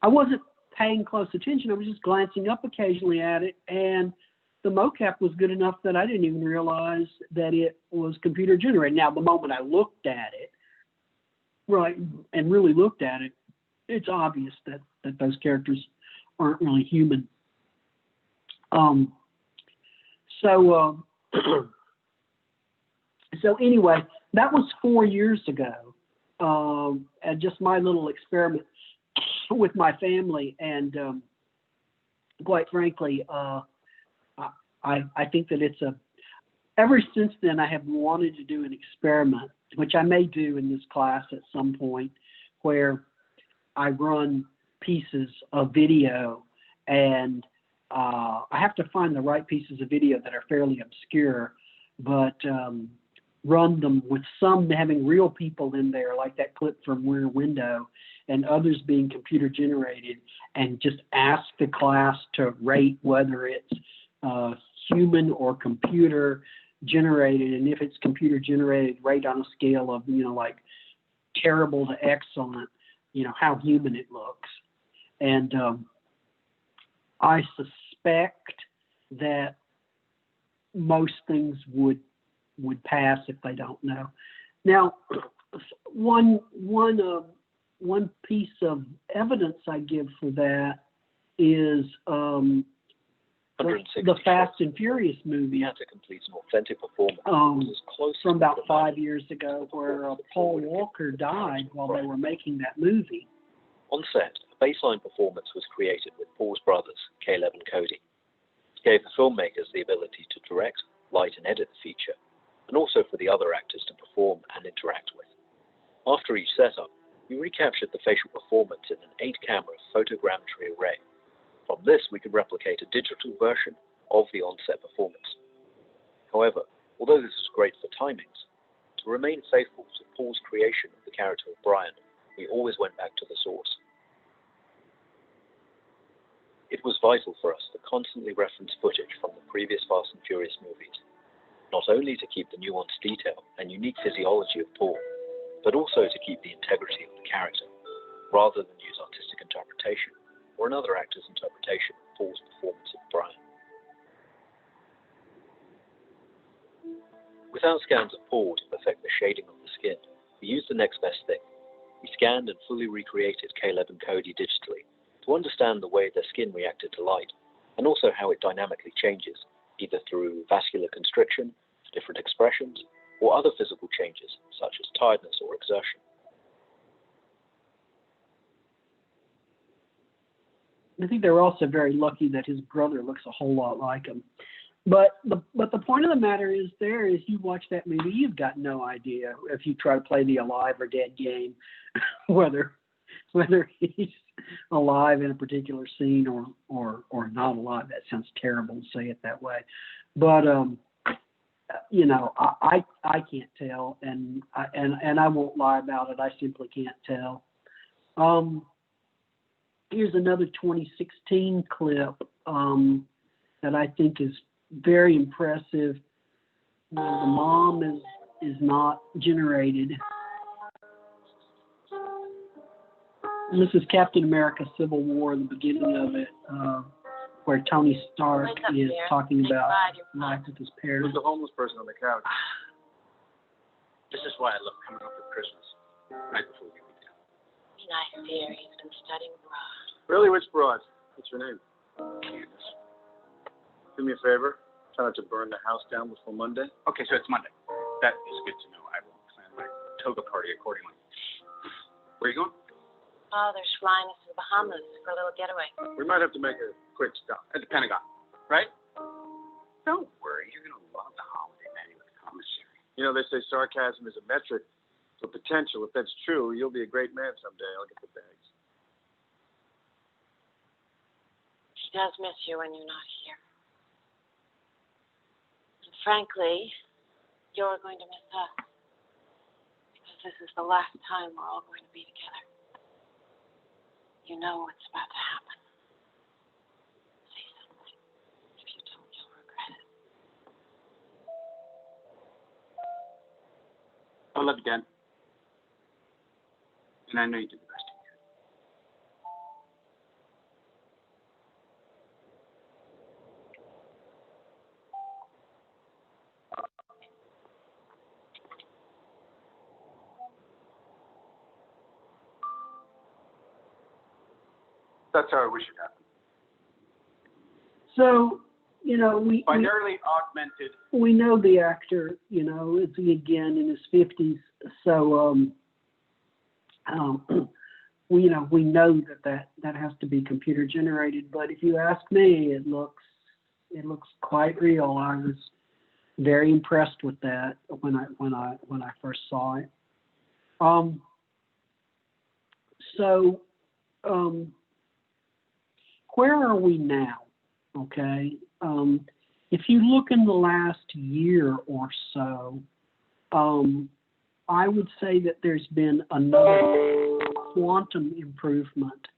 I wasn't paying close attention. I was just glancing up occasionally at it, and the mocap was good enough that I didn't even realize that it was computer generated. Now, the moment I looked at it, right, and really looked at it, it's obvious that those characters aren't really human. So anyway, that was 4 years ago, and just my little experiment with my family, and quite frankly, I think that it's ever since then I have wanted to do an experiment, which I may do in this class at some point, where I run pieces of video, and I have to find the right pieces of video that are fairly obscure, but run them with some having real people in there, like that clip from Rear Window, and others being computer generated, and just ask the class to rate whether it's human or computer generated, and if it's computer generated, rate on a scale of, you know, like terrible to excellent, you know, how human it looks. And I suspect that most things would pass if they don't know. Now, one piece of evidence I give for that is the Fast and Furious movie to complete an authentic performance from about 5 years ago, where Paul Walker died while they were making that movie. On set, a baseline performance was created with Paul's brothers, Caleb and Cody. It gave the filmmakers the ability to direct, light and edit the feature, and also for the other actors to perform and interact with. After each setup, we recaptured the facial performance in an 8-camera photogrammetry array. From this, we could replicate a digital version of the on-set performance. However, although this was great for timings, to remain faithful to Paul's creation of the character of Brian, we always went back to the source. It was vital for us to constantly reference footage from the previous Fast and Furious movies, not only to keep the nuanced detail and unique physiology of Paul, but also to keep the integrity of the character, rather than use artistic interpretation or another actor's interpretation of Paul's performance of Brian. Without scans of Paul to perfect the shading of the skin, we used the next best thing. We scanned and fully recreated Caleb and Cody digitally to understand the way their skin reacted to light, and also how it dynamically changes, either through vascular constriction, different expressions, or other physical changes, such as tiredness or exertion. I think they're also very lucky that his brother looks a whole lot like him. But the point of the matter is, you watch that movie, you've got no idea if you try to play the alive or dead game, whether he's alive in a particular scene or not alive. That sounds terrible to say it that way, but you know, I can't tell, and I won't lie about it. I simply can't tell. Here's another 2016 clip that I think is very impressive. The mom is not generated. And this is Captain America: Civil War, the beginning of it, where Tony Stark is talking about life with his parents. There's a homeless person on the couch. This is why I love coming up for Christmas, right before we get down. Nice dear, he's been studying abroad. Really, which broad? What's your name? Candace. Do me a favor. Try not to burn the house down before Monday. Okay, so it's Monday. That is good to know. I will plan my toga party accordingly. Where are you going? Father's flying us to the Bahamas for a little getaway. We might have to make a quick stop. At the Pentagon, right? Don't worry, you're going to love the holiday menu at the commissary. You know, they say sarcasm is a metric for potential. If that's true, you'll be a great man someday. I'll get the bags. He does miss you when you're not here. And frankly, you're going to miss us. Because this is the last time we're all going to be together. You know what's about to happen. Say something. If you don't, you'll regret it. I love you, Dan. And I know you did the best you could. That's how I wish it happened. So, you know, Binarily augmented. we know the actor, you know, is again in his 50s. So, we know that has to be computer generated. But if you ask me, it looks quite real. I was very impressed with that when I first saw it. Where are we now? Okay. If you look in the last year or so, I would say that there's been another quantum improvement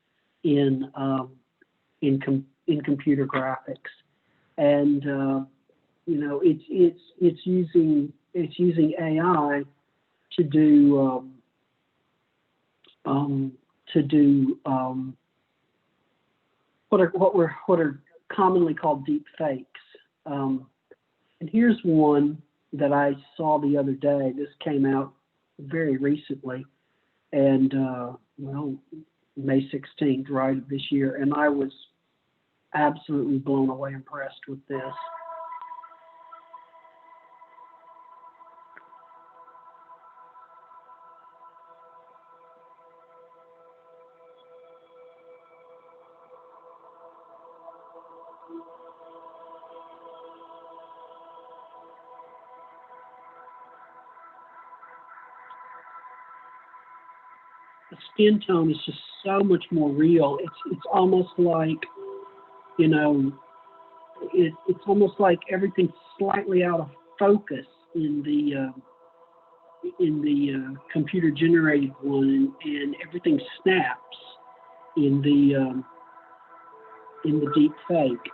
in computer graphics, and you know, it's using AI to do what are commonly called deep fakes. And here's one that I saw the other day. This came out very recently, and May 16th, right, of this year, and I was absolutely blown away, impressed with this. The skin tone is just so much more real. It's almost like, you know, it's almost like everything's slightly out of focus in the computer generated one, and everything snaps in the deep fake.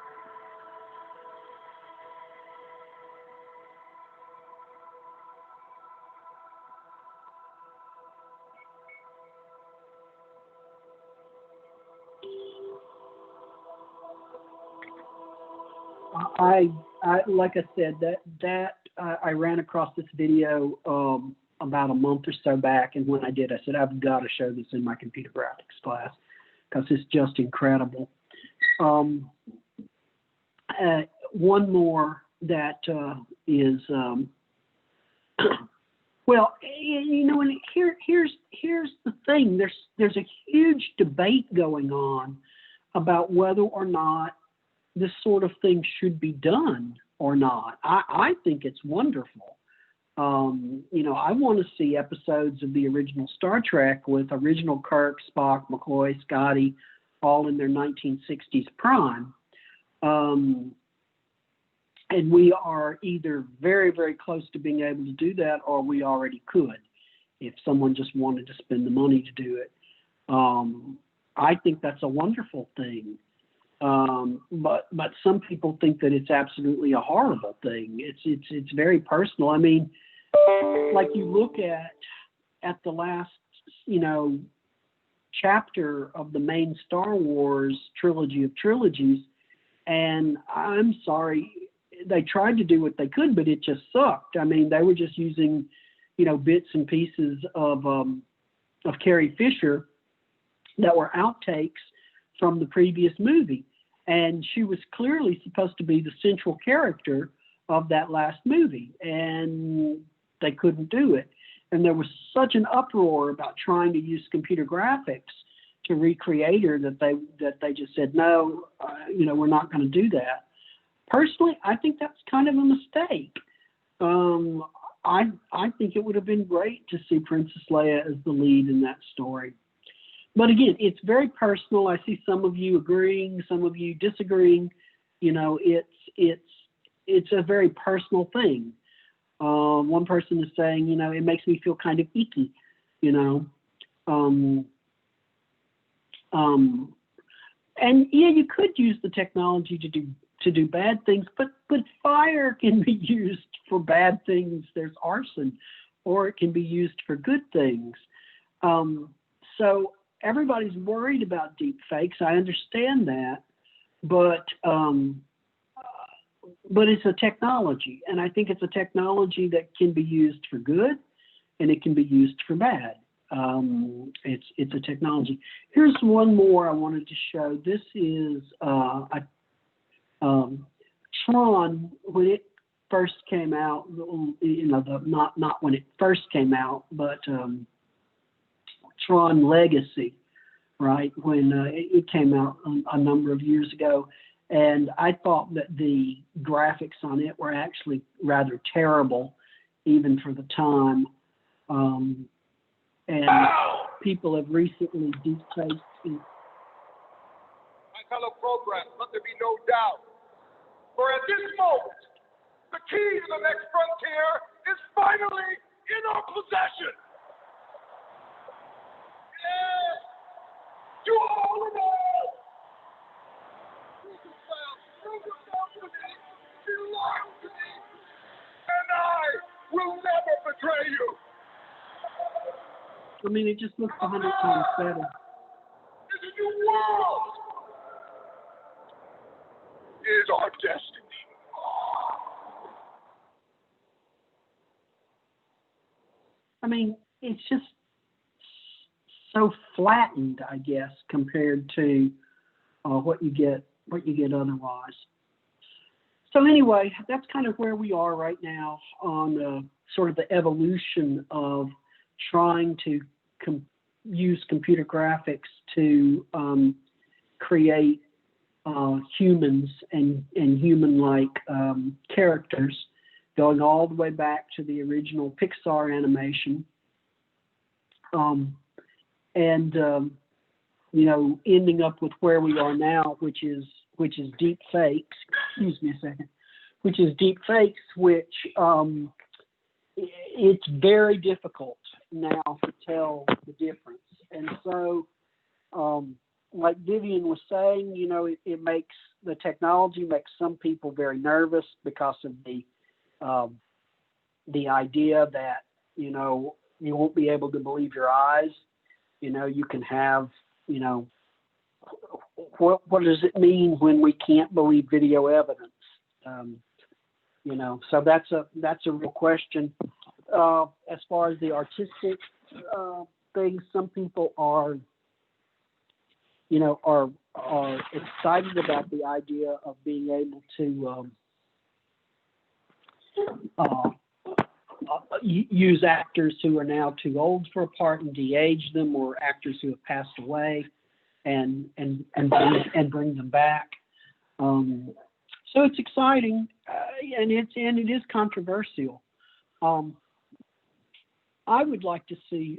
I like I said, I ran across this video about a month or so back, and when I did, I said, I've got to show this in my computer graphics class because it's just incredible. one more that is well, you know, and here's the thing. There's a huge debate going on about whether or not this sort of thing should be done or not. I think it's wonderful. You know, I want to see episodes of the original Star Trek with original Kirk, Spock, McCoy, Scotty, all in their 1960s prime. And we are either very, very close to being able to do that, or we already could if someone just wanted to spend the money to do it. I think that's a wonderful thing. But some people think that it's absolutely a horrible thing. It's very personal. I mean, like you look at the last, you know, chapter of the main Star Wars trilogy of trilogies, and I'm sorry, they tried to do what they could, but it just sucked. I mean, they were just using, you know, bits and pieces of Carrie Fisher that were outtakes from the previous movie. And she was clearly supposed to be the central character of that last movie, and they couldn't do it. And there was such an uproar about trying to use computer graphics to recreate her that they just said, no, you know, we're not going to do that. Personally, I think that's kind of a mistake. I think it would have been great to see Princess Leia as the lead in that story. But again, it's very personal. I see some of you agreeing, some of you disagreeing. You know, it's a very personal thing. One person is saying, you know, it makes me feel kind of icky, you know. And yeah, you could use the technology to do bad things, but fire can be used for bad things. There's arson, or it can be used for good things. So everybody's worried about deep fakes. I understand that, but it's a technology, and I think it's a technology that can be used for good, and it can be used for bad. It's a technology. Here's one more I wanted to show. This is Tron, when it first came out. You know, not when it first came out, but Tron Legacy, right? When it came out a number of years ago. And I thought that the graphics on it were actually rather terrible, even for the time. And people have recently deepfaked. My fellow programs, let there be no doubt. For at this moment, the key to the next frontier is finally in our possession. Yes! To all of us! Prove yourself to me, belong to me, and I will never betray you. I mean, it just looks 100 times better. This is new world. Is our destiny. I mean, it's just so flattened, I guess, compared to what you get otherwise. So anyway, that's kind of where we are right now on sort of the evolution of trying to use computer graphics to create humans and human-like characters, going all the way back to the original Pixar animation, you know, ending up with where we are now, which is deep fakes. Excuse me a second. Which is deep fakes, which it's very difficult now to tell the difference. And so, like Vivian was saying, you know, it makes the technology makes some people very nervous because of the idea that, you know, you won't be able to believe your eyes. You know, you can have, you know, what does it mean when we can't believe video evidence? You know, so that's a real question. As far as the artistic things, some people are you know, are excited about the idea of being able to use actors who are now too old for a part and de-age them, or actors who have passed away, and bring them back. So it's exciting, and it is controversial. I would like to see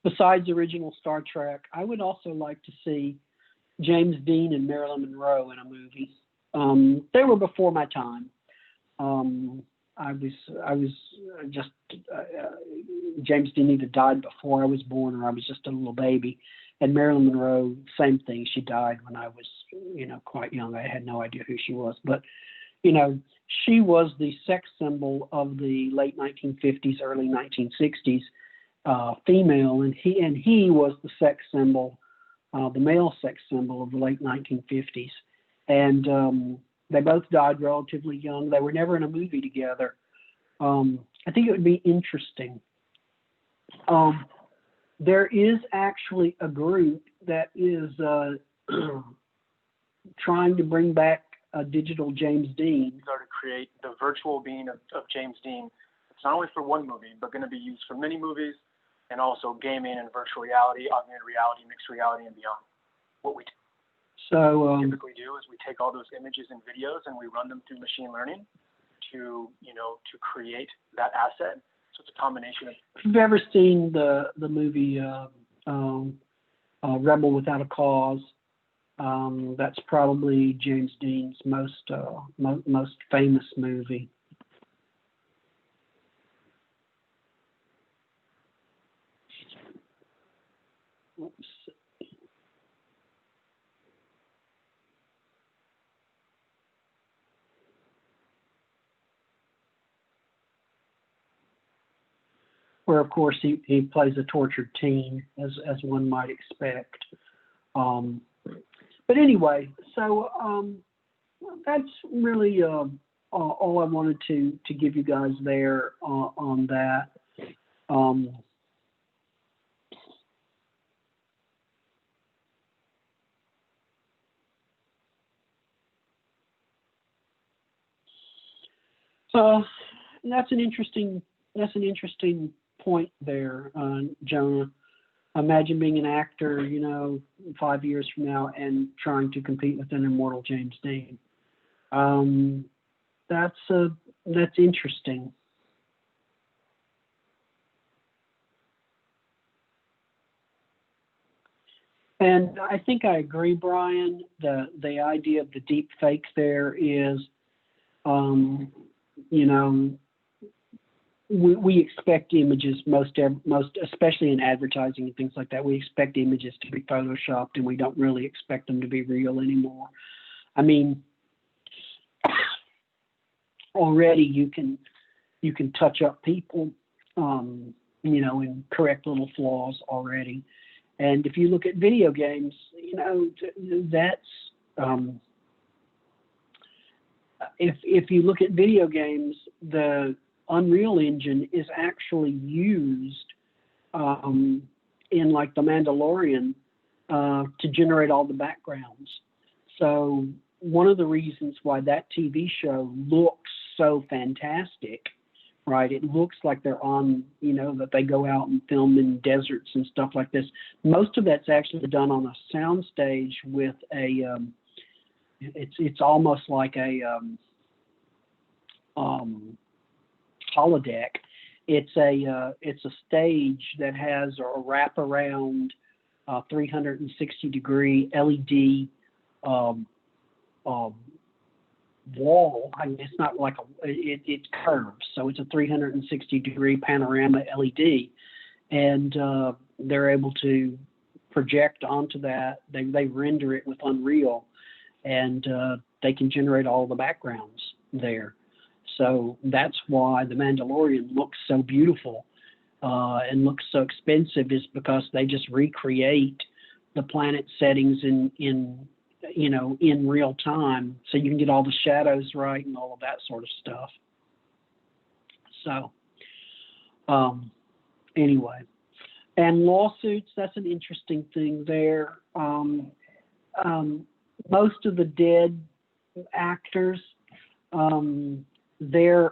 besides original Star Trek, I would also like to see James Dean and Marilyn Monroe in a movie. They were before my time. I was just James Dean either died before I was born or I was just a little baby. And Marilyn Monroe, same thing. She died when I was, you know, quite young. I had no idea who she was, but you know, she was the sex symbol of the late 1950s, early 1960s, female, and he was the sex symbol, the male sex symbol of the late 1950s, and they both died relatively young. They were never in a movie together. I think it would be interesting. There is actually a group that is trying to bring back a digital James Dean. To create the virtual being of James Dean. It's not only for one movie, but going to be used for many movies, and also gaming and virtual reality, augmented reality, mixed reality, and beyond. What we typically do is we take all those images and videos and we run them through machine learning to create that asset. So it's a combination of. If you've ever seen the movie Rebel Without a Cause, that's probably James Dean's most famous movie. Let's see. Where, of course, he plays a tortured teen, as one might expect. But anyway, so that's really all I wanted to give you guys there on that. That's an interesting point there, Jonah. Imagine being an actor, 5 years from now and trying to compete with an immortal James Dean. That's interesting. And I think I agree, Brian. The idea of the deep fake there is, we expect images most especially in advertising and things like that. We expect images to be photoshopped, and we don't really expect them to be real anymore. I mean, already you can touch up people, and correct little flaws already. And if you look at video games, that's if you look at video games, the Unreal Engine is actually used in like The Mandalorian to generate all the backgrounds. So one of the reasons why that TV show looks so fantastic, right? It looks like they're on, that they go out and film in deserts and stuff like this. Most of that's actually done on a sound stage with a, it's almost like a holodeck. It's a stage that has a wraparound 360-degree LED wall. I mean, it's not like it curves, so it's a 360-degree panorama LED, and they're able to project onto that. They render it with Unreal, and they can generate all the backgrounds there. So that's why The Mandalorian looks so beautiful and looks so expensive, is because they just recreate the planet settings in real time, so you can get all the shadows right and all of that sort of stuff. So anyway, And lawsuits, that's an interesting thing there. Most of the dead actors, their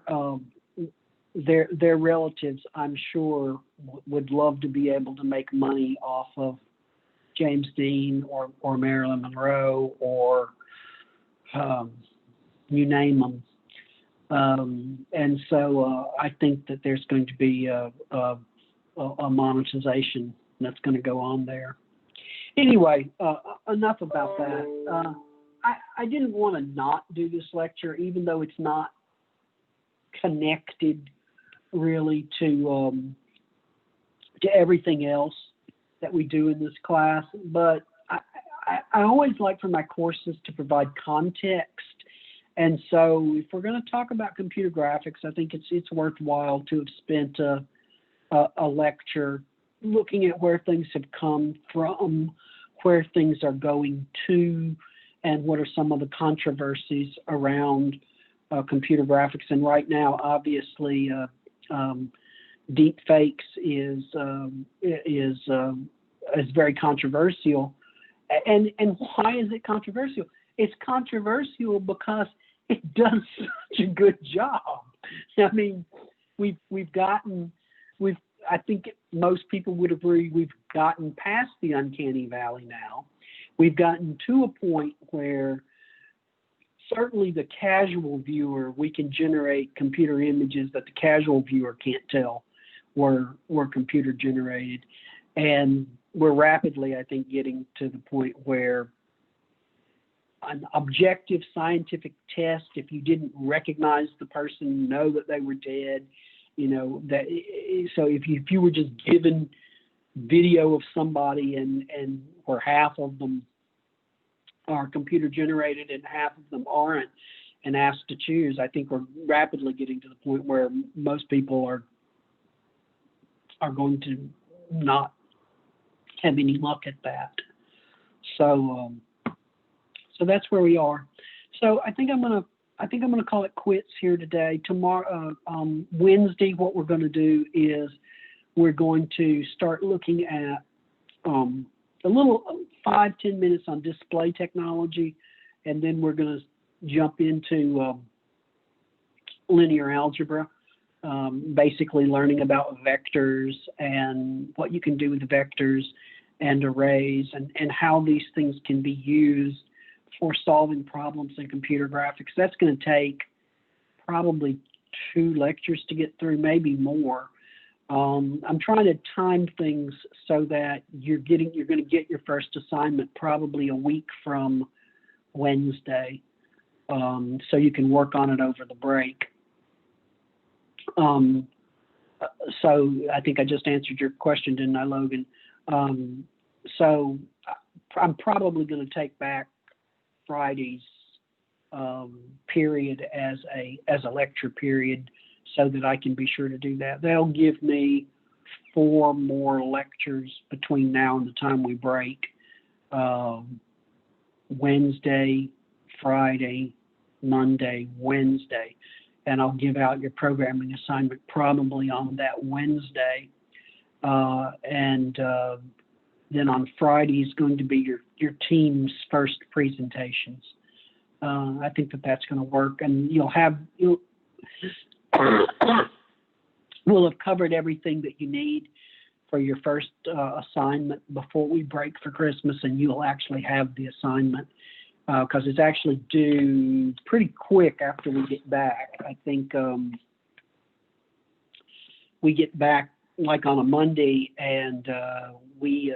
relatives, I'm sure, would love to be able to make money off of James Dean or Marilyn Monroe or you name them. And so I think that there's going to be a monetization that's going to go on there. Anyway, enough about that. I didn't want to not do this lecture, even though it's not connected really to everything else that we do in this class. But I always like for my courses to provide context. And so if we're going to talk about computer graphics, I think it's worthwhile to have spent a lecture looking at where things have come from, where things are going to, and what are some of the controversies around computer graphics. And right now, obviously, deep fakes is very controversial. And why is it controversial? It's controversial because it does such a good job. I mean, I think most people would agree we've gotten past the uncanny valley now. We've gotten to a point where certainly the casual viewer, we can generate computer images that the casual viewer can't tell were computer generated. And we're rapidly, I think, getting to the point where an objective scientific test, if you didn't recognize the person, know that they were dead, that, so if you were just given video of somebody and where half of them are computer generated and half of them aren't, and asked to choose, I think we're rapidly getting to the point where most people are going to not have any luck at that. So that's where we are. So I think I'm gonna call it quits here today. Tomorrow, Wednesday, what we're going to do is we're going to start looking at a little 5-10 minutes on display technology, and then we're going to jump into linear algebra, basically learning about vectors and what you can do with vectors and arrays and how these things can be used for solving problems in computer graphics. That's going to take probably 2 lectures to get through, maybe more. I'm trying to time things so that you're going to get your first assignment probably a week from Wednesday, so you can work on it over the break. So I think I just answered your question, didn't I, Logan? So I'm probably going to take back Friday's period as a lecture period so that I can be sure to do that. They'll give me 4 more lectures between now and the time we break. Wednesday, Friday, Monday, Wednesday. And I'll give out your programming assignment probably on that Wednesday. And then on Friday is going to be your team's first presentations. I think that's going to work, and we'll have covered everything that you need for your first assignment before we break for Christmas, and you'll actually have the assignment because it's actually due pretty quick after we get back. I think we get back like on a Monday, and the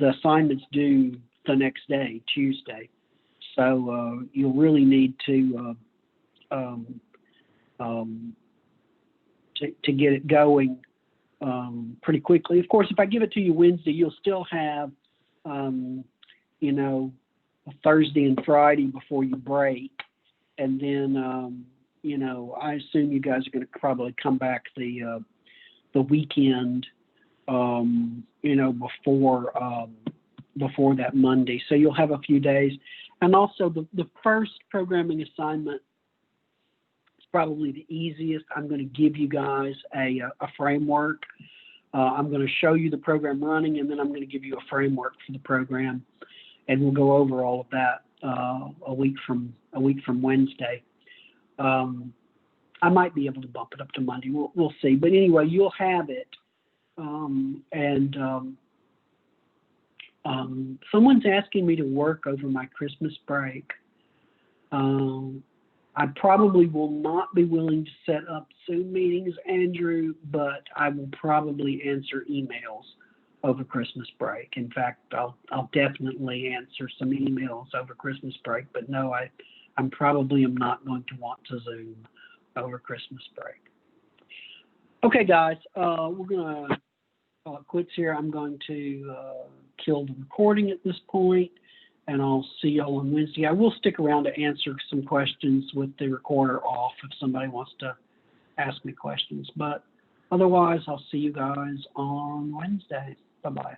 assignment's due the next day, Tuesday. So you'll really need to get it going pretty quickly. Of course, if I give it to you Wednesday, you'll still have, Thursday and Friday before you break. And then, I assume you guys are going to probably come back the weekend, before that Monday. So you'll have a few days. And also the first programming assignment is probably the easiest. I'm going to give you guys a framework I'm going to show you the program running, and then I'm going to give you a framework for the program, and we'll go over all of that a week from Wednesday. I might be able to bump it up to Monday. We'll see. But anyway, you'll have it. Someone's asking me to work over my Christmas break. I probably will not be willing to set up Zoom meetings, Andrew, but I will probably answer emails over Christmas break. In fact, I'll definitely answer some emails over Christmas break, but no, I'm probably am not going to want to Zoom over Christmas break. Okay, guys, we're going to call it quits here. I'm going to kill the recording at this point, and I'll see y'all on Wednesday. I will stick around to answer some questions with the recorder off if somebody wants to ask me questions, but otherwise, I'll see you guys on Wednesday. Bye-bye.